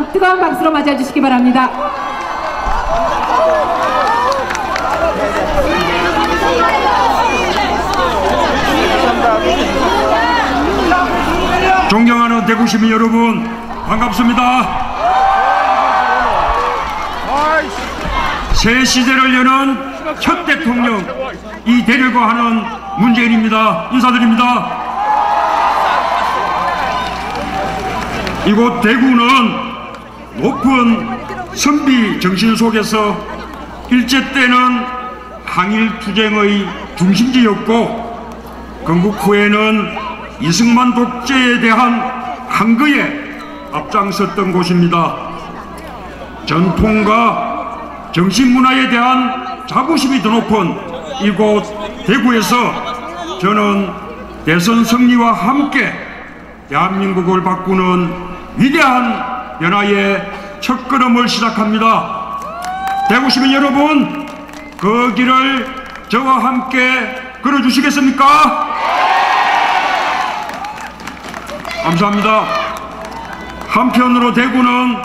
여러분 뜨거운 박수로 맞이해 주시기 바랍니다. 존경하는 대구 시민 여러분, 반갑습니다. 새 시대를 여는 첫 대통령 이대려고 하는 문재인입니다. 인사드립니다. 이곳 대구는 높은 선비 정신 속에서 일제 때는 항일 투쟁의 중심지였고 건국 후에는 이승만 독재에 대한 항거에 앞장섰던 곳입니다. 전통과 정신문화에 대한 자부심이 더 높은 이곳 대구에서 저는 대선 승리와 함께 대한민국을 바꾸는 위대한 변화의 첫걸음을 시작합니다. 대구 시민 여러분, 그 길을 저와 함께 걸어주시겠습니까? 감사합니다. 한편으로 대구는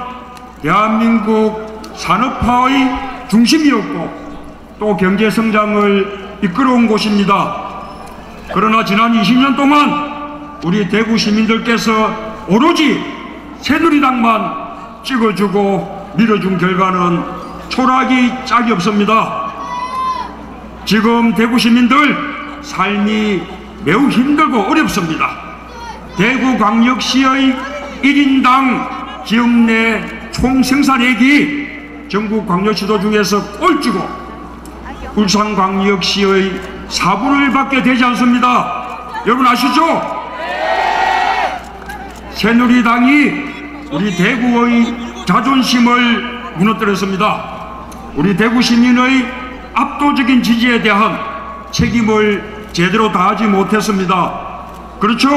대한민국 산업화의 중심이었고 또 경제성장을 이끌어온 곳입니다. 그러나 지난 20년 동안 우리 대구 시민들께서 오로지 새누리당만 찍어주고 밀어준 결과는 초라하기 짝이 없습니다. 지금 대구 시민들 삶이 매우 힘들고 어렵습니다. 대구광역시의 1인당 지역 내 총생산액이 전국 광역시도 중에서 꼴찌고 울산광역시의 4분의 1밖에 되지 않습니다. 여러분 아시죠? 새누리당이 우리 대구의 자존심을 무너뜨렸습니다. 우리 대구 시민의 압도적인 지지에 대한 책임을 제대로 다하지 못했습니다. 그렇죠?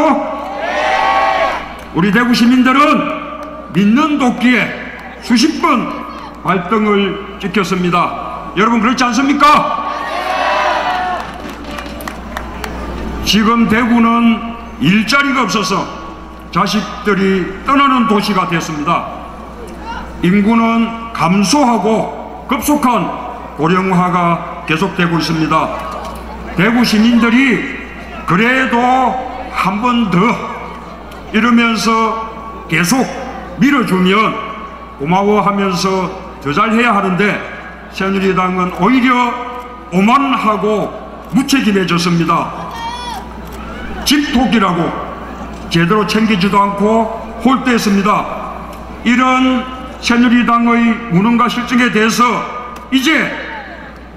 우리 대구 시민들은 믿는 도끼에 수십 번 발등을 찍혔습니다. 여러분 그렇지 않습니까? 지금 대구는 일자리가 없어서 자식들이 떠나는 도시가 됐습니다. 인구는 감소하고 급속한 고령화가 계속되고 있습니다. 대구 시민들이 그래도 한 번 더 이러면서 계속 밀어주면 고마워하면서 더 잘해야 하는데 새누리당은 오히려 오만하고 무책임해졌습니다. 집토끼라고 제대로 챙기지도 않고 홀대했습니다. 이런 새누리당의 무능과 실정에 대해서 이제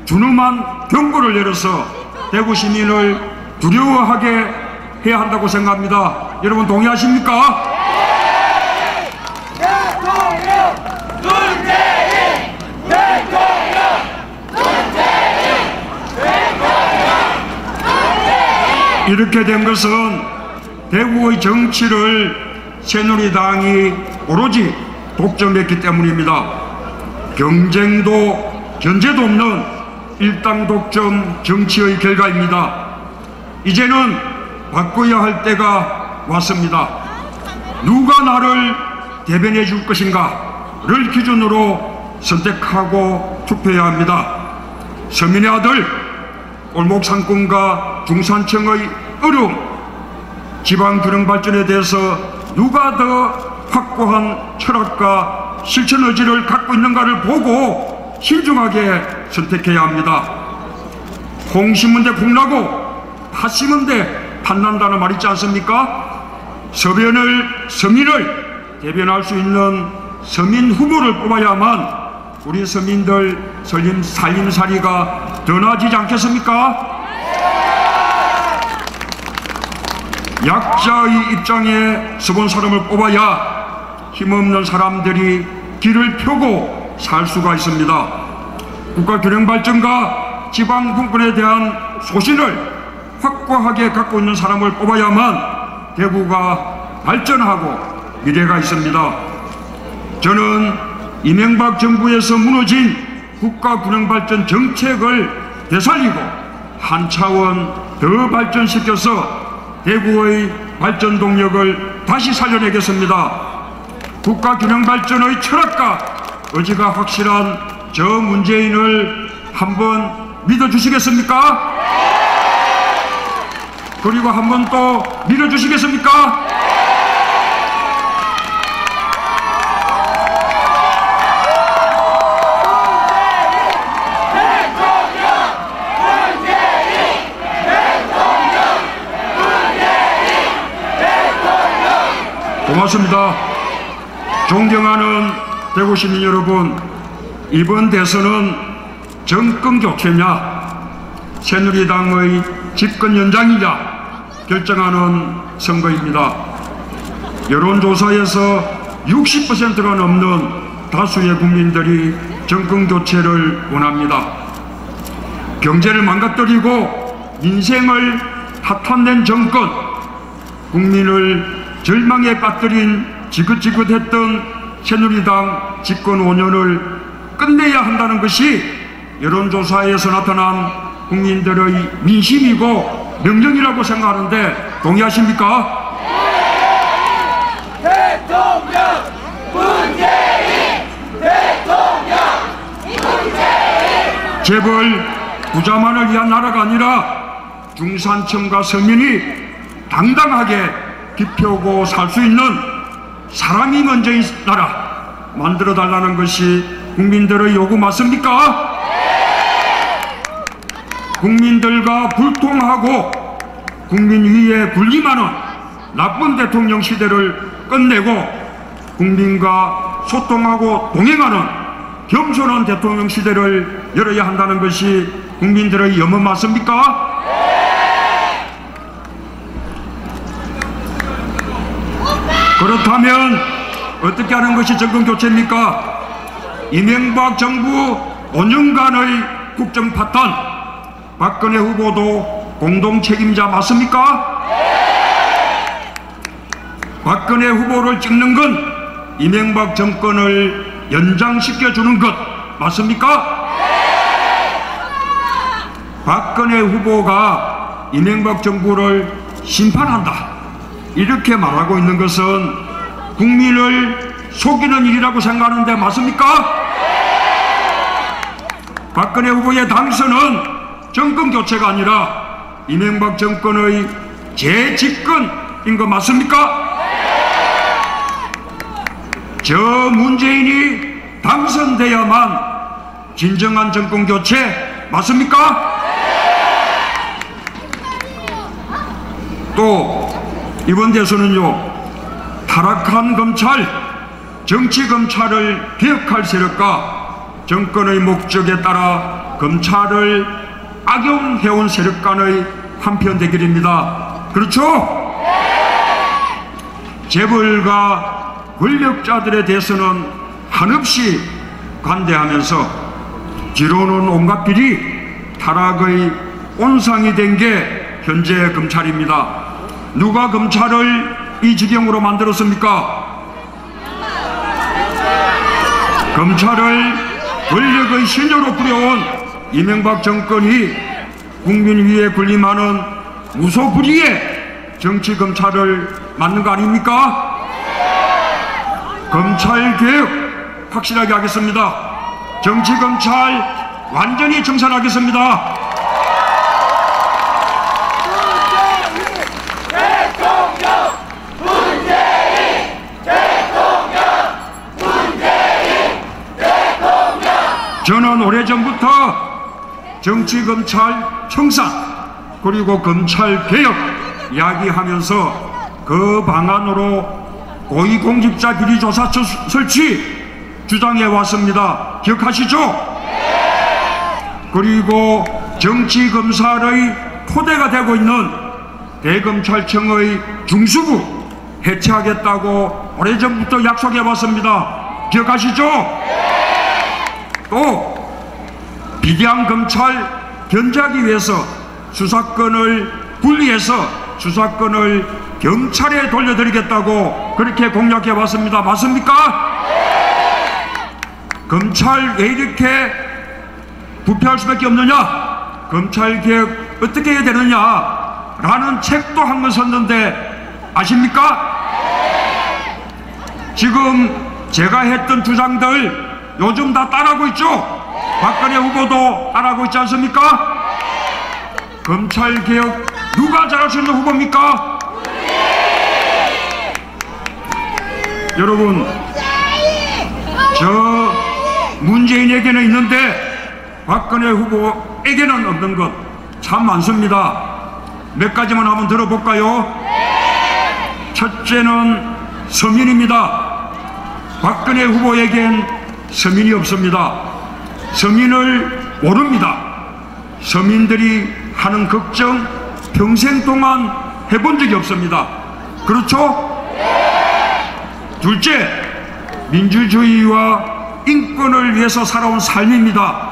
준엄한 경고를 내려서 대구 시민을 두려워하게 해야 한다고 생각합니다. 여러분 동의하십니까? 이렇게 된 것은 대구의 정치를 새누리당이 오로지 독점했기 때문입니다. 경쟁도 견제도 없는 일당 독점 정치의 결과입니다. 이제는 바꿔야 할 때가 왔습니다. 누가 나를 대변해 줄 것인가를 기준으로 선택하고 투표해야 합니다. 서민의 아들, 골목상권과 중산층의 어려움, 지방균형 발전에 대해서 누가 더 확고한 철학과 실천 의지를 갖고 있는가를 보고 신중하게 선택해야 합니다. 콩 심은 데 콩나고 팥 심은 데 팥난다는 말 있지 않습니까? 서민을 대변할 수 있는 서민 후보를 뽑아야만 우리 서민들 살림살이가 더 나아지지 않겠습니까? 약자의 입장에 서본 사람을 뽑아야 힘없는 사람들이 길을 펴고 살 수가 있습니다. 국가균형발전과 지방분권에 대한 소신을 확고하게 갖고 있는 사람을 뽑아야만 대구가 발전하고 미래가 있습니다. 저는 이명박 정부에서 무너진 국가균형발전 정책을 되살리고 한 차원 더 발전시켜서 대구의 발전 동력을 다시 살려내겠습니다. 국가균형발전의 철학과 의지가 확실한 저 문재인을 한번 믿어주시겠습니까? 그리고 한 번 또 믿어주시겠습니까? 고맙습니다. 존경하는 대구 시민 여러분, 이번 대선은 정권 교체냐 새누리당의 집권 연장이냐 결정하는 선거입니다. 여론조사에서 60%가 넘는 다수의 국민들이 정권 교체를 원합니다. 경제를 망가뜨리고 인생을 파탄낸 정권, 국민을 절망에 빠뜨린 지긋지긋했던 새누리당 집권 5년을 끝내야 한다는 것이 여론조사에서 나타난 국민들의 민심이고 명령이라고 생각하는데 동의하십니까? 대통령 문재인! 대통령 문재인! 재벌 부자만을 위한 나라가 아니라 중산층과 서민이 당당하게 기표고 살 수 있는 사람이 먼저인 나라 만들어 달라는 것이 국민들의 요구 맞습니까? 국민들과 불통하고 국민 위에 군림하는 나쁜 대통령 시대를 끝내고 국민과 소통하고 동행하는 겸손한 대통령 시대를 열어야 한다는 것이 국민들의 염원 맞습니까? 그렇다면 어떻게 하는 것이 정권교체입니까? 이명박 정부 5년간의 국정 파탄, 박근혜 후보도 공동 책임자 맞습니까? 박근혜 후보를 찍는 건 이명박 정권을 연장시켜주는 것 맞습니까? 박근혜 후보가 이명박 정부를 심판한다 이렇게 말하고 있는 것은 국민을 속이는 일이라고 생각하는데 맞습니까? 박근혜 후보의 당선은 정권 교체가 아니라 이명박 정권의 재집권인 거 맞습니까? 저 문재인이 당선돼야만 진정한 정권 교체 맞습니까? 또 이번 대선은요, 타락한 검찰, 정치검찰을 개혁할 세력과 정권의 목적에 따라 검찰을 악용해온 세력 간의 한편 대결입니다. 그렇죠? 재벌과 권력자들에 대해서는 한없이 관대하면서 뒤로는 온갖 비리, 타락의 온상이 된 게 현재 검찰입니다. 누가 검찰을 이 지경으로 만들었습니까? 검찰을 권력의 신여로 부려온 이명박 정권이 국민 위에 군림하는 무소불위의 정치검찰을 만든 거 아닙니까? 검찰개혁 확실하게 하겠습니다. 정치검찰 완전히 청산하겠습니다. 저는 오래전부터 정치검찰 청산 그리고 검찰개혁 이야기하면서 그 방안으로 고위공직자 비리조사처 설치 주장해 왔습니다. 기억하시죠? 그리고 정치검찰의 토대가 되고 있는 대검찰청의 중수부 해체하겠다고 오래전부터 약속해 왔습니다. 기억하시죠? 또 비대한 검찰 견제하기 위해서 수사권을 분리해서 수사권을 경찰에 돌려드리겠다고 그렇게 공약해 왔습니다. 맞습니까? 검찰 왜 이렇게 부패할 수밖에 없느냐, 검찰개혁 어떻게 해야 되느냐 라는 책도 한 권 썼는데 아십니까? 지금 제가 했던 주장들 요즘 다 따라하고 있죠? 박근혜 후보도 따라하고 있지 않습니까? 검찰개혁 누가 잘할 수 있는 후보입니까? 여러분, 저 문재인에게는 있는데 박근혜 후보에게는 없는 것 참 많습니다. 몇 가지만 한번 들어볼까요? 첫째는 서민입니다. 박근혜 후보에겐 서민이 없습니다. 서민을 모릅니다. 서민들이 하는 걱정 평생 동안 해본 적이 없습니다. 그렇죠? 둘째, 민주주의와 인권을 위해서 살아온 삶입니다.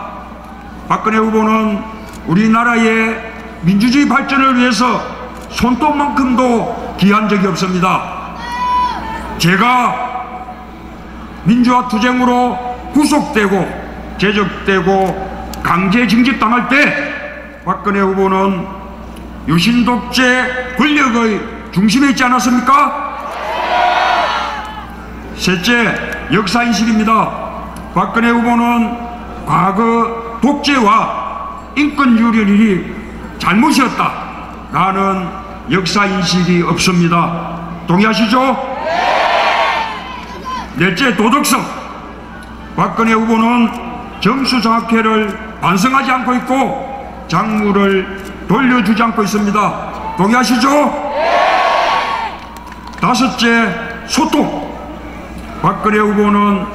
박근혜 후보는 우리나라의 민주주의 발전을 위해서 손톱만큼도 기한 적이 없습니다. 제가 민주화 투쟁으로 구속되고 제적되고 강제 징집당할 때 박근혜 후보는 유신 독재 권력의 중심에 있지 않았습니까? 셋째, 역사인식입니다. 박근혜 후보는 과거 독재와 인권 유린이 잘못이었다라는 역사인식이 없습니다. 동의하시죠? 넷째, 도덕성. 박근혜 후보는 정수장학회를 반성하지 않고 있고 장물을 돌려주지 않고 있습니다. 동의하시죠? 다섯째, 소통. 박근혜 후보는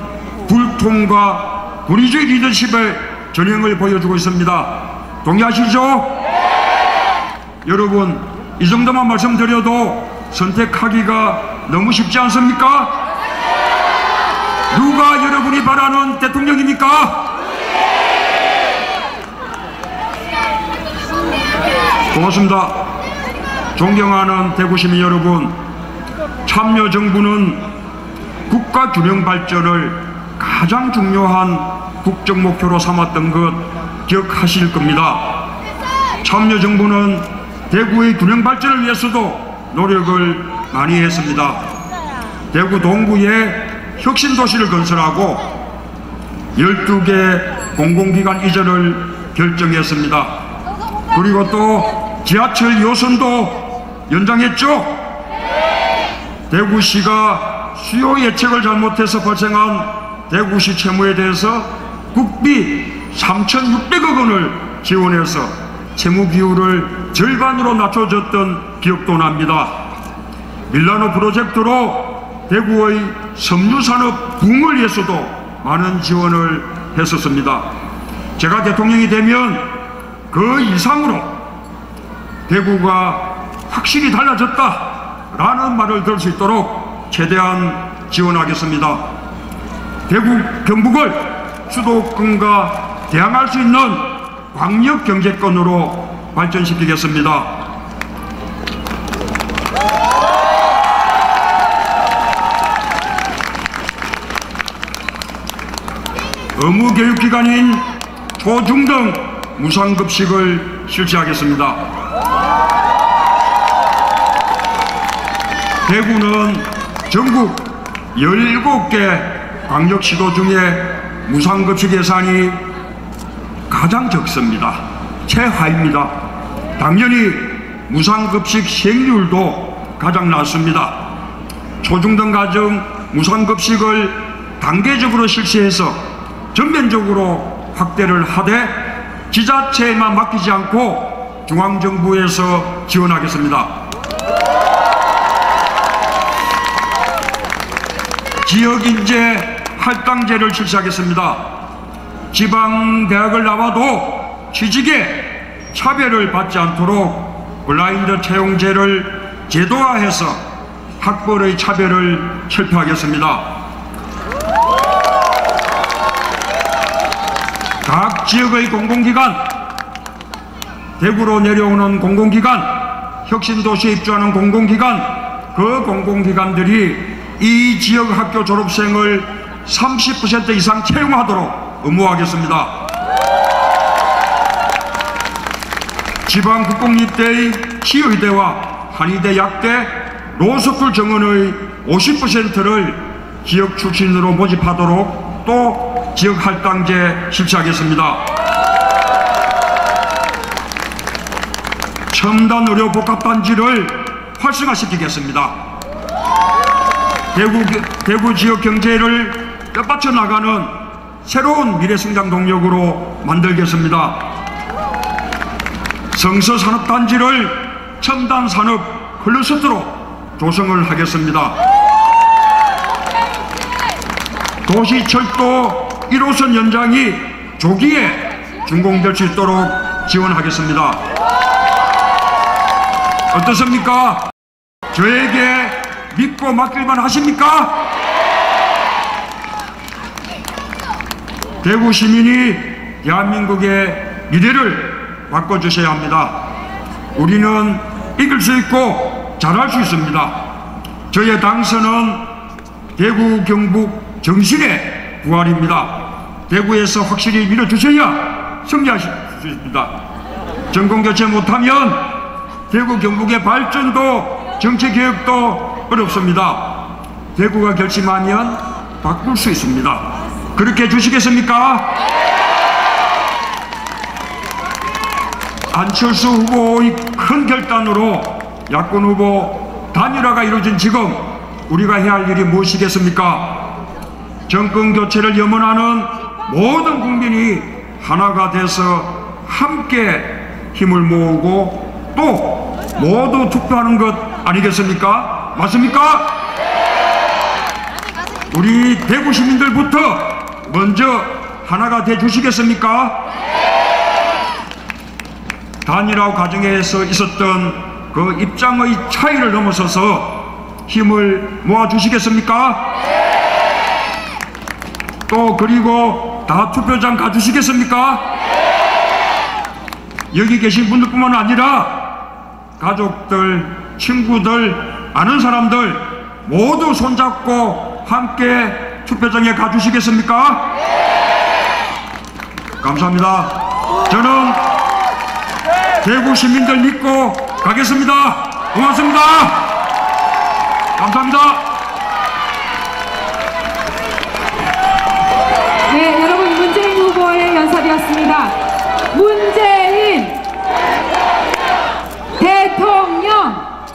불통과 불의주의 리더십의 전형을 보여주고 있습니다. 동의하시죠? 여러분, 이 정도만 말씀드려도 선택하기가 너무 쉽지 않습니까? 누가 여러분이 바라는 대통령입니까? 고맙습니다. 존경하는 대구시민 여러분, 참여정부는 국가 균형 발전을 가장 중요한 국정 목표로 삼았던 것 기억하실 겁니다. 참여정부는 대구의 균형 발전을 위해서도 노력을 많이 했습니다. 대구 동구에 혁신도시를 건설하고 12개 공공기관 이전을 결정했습니다. 그리고 또 지하철 2호선도 연장했죠? 대구시가 수요 예측을 잘못해서 발생한 대구시 채무에 대해서 국비 3,600억 원을 지원해서 채무 비율을 절반으로 낮춰줬던 기억도 납니다. 밀라노 프로젝트로 대구의 섬유산업 붐을 위해서도 많은 지원을 했었습니다. 제가 대통령이 되면 그 이상으로 대구가 확실히 달라졌다라는 말을 들을 수 있도록 최대한 지원하겠습니다. 대구 경북을 수도권과 대항할 수 있는 광역 경제권으로 발전시키겠습니다. 의무교육기관인 초중등 무상급식을 실시하겠습니다. 대구는 전국 17개 광역시도 중에 무상급식 예산이 가장 적습니다. 최하입니다. 당연히 무상급식 시행률도 가장 낮습니다. 초중등 가정 무상급식을 단계적으로 실시해서 전면적으로 확대를 하되 지자체에만 맡기지 않고 중앙정부에서 지원하겠습니다. 지역인재 할당제를 실시하겠습니다. 지방대학을 나와도 취직에 차별을 받지 않도록 블라인드 채용제를 제도화해서 학벌의 차별을 철폐하겠습니다. 각 지역의 공공기관, 대구로 내려오는 공공기관, 혁신도시에 입주하는 공공기관, 그 공공기관들이 이 지역 학교 졸업생을 30% 이상 채용하도록 의무화하겠습니다. 지방 국공립대의 치의대와 한의대 약대 로스쿨 정원의 50%를 지역 출신으로 모집하도록 또 지역 할당제 실시하겠습니다. 첨단 의료 복합단지를 활성화시키겠습니다. 대구 지역 경제를 뼈받쳐 나가는 새로운 미래성장 동력으로 만들겠습니다. 성서산업단지를 첨단산업 클러스터로 조성을 하겠습니다. 도시철도 1호선 연장이 조기에 준공될 수 있도록 지원하겠습니다. 어떻습니까? 저에게 믿고 맡길만 하십니까? 대구 시민이 대한민국의 미래를 바꿔주셔야 합니다. 우리는 이길 수 있고 잘할 수 있습니다. 저의 당선은 대구 경북 정신의 부활입니다. 대구에서 확실히 밀어주셔야 승리하실 수 있습니다. 정권교체 못하면 대구 경북의 발전도 정치개혁도 어렵습니다. 대구가 결심하면 바꿀 수 있습니다. 그렇게 해주시겠습니까? 안철수 후보의 큰 결단으로 야권 후보 단일화가 이루어진 지금 우리가 해야 할 일이 무엇이겠습니까? 정권 교체를 염원하는 모든 국민이 하나가 돼서 함께 힘을 모으고 또 모두 투표하는 것 아니겠습니까? 맞습니까? 우리 대구 시민들부터 먼저 하나가 돼 주시겠습니까? 단일화 과정에서 있었던 그 입장의 차이를 넘어서서 힘을 모아 주시겠습니까? 또 그리고 다 투표장 가주시겠습니까? 여기 계신 분들뿐만 아니라 가족들, 친구들, 아는 사람들 모두 손잡고 함께 투표장에 가주시겠습니까? 감사합니다. 저는 대구 시민들 믿고 가겠습니다. 고맙습니다. 감사합니다. 네, 여러분 문재인 후보의 연설이었습니다. 문재인 대통령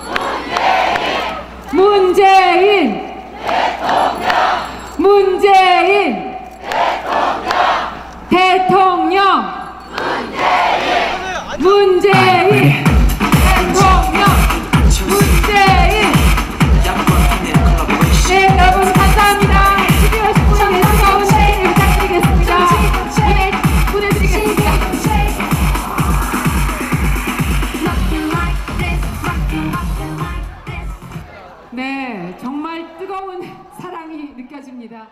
문재인 문재인 대통령 문재인 대통령 문재인. 네, 여러분 감사합니다. 12월 19일 뜨거운 시위를 부탁드리겠습니다. 네, 보내드리겠습니다. 네, 정말 뜨거운 사랑이 느껴집니다.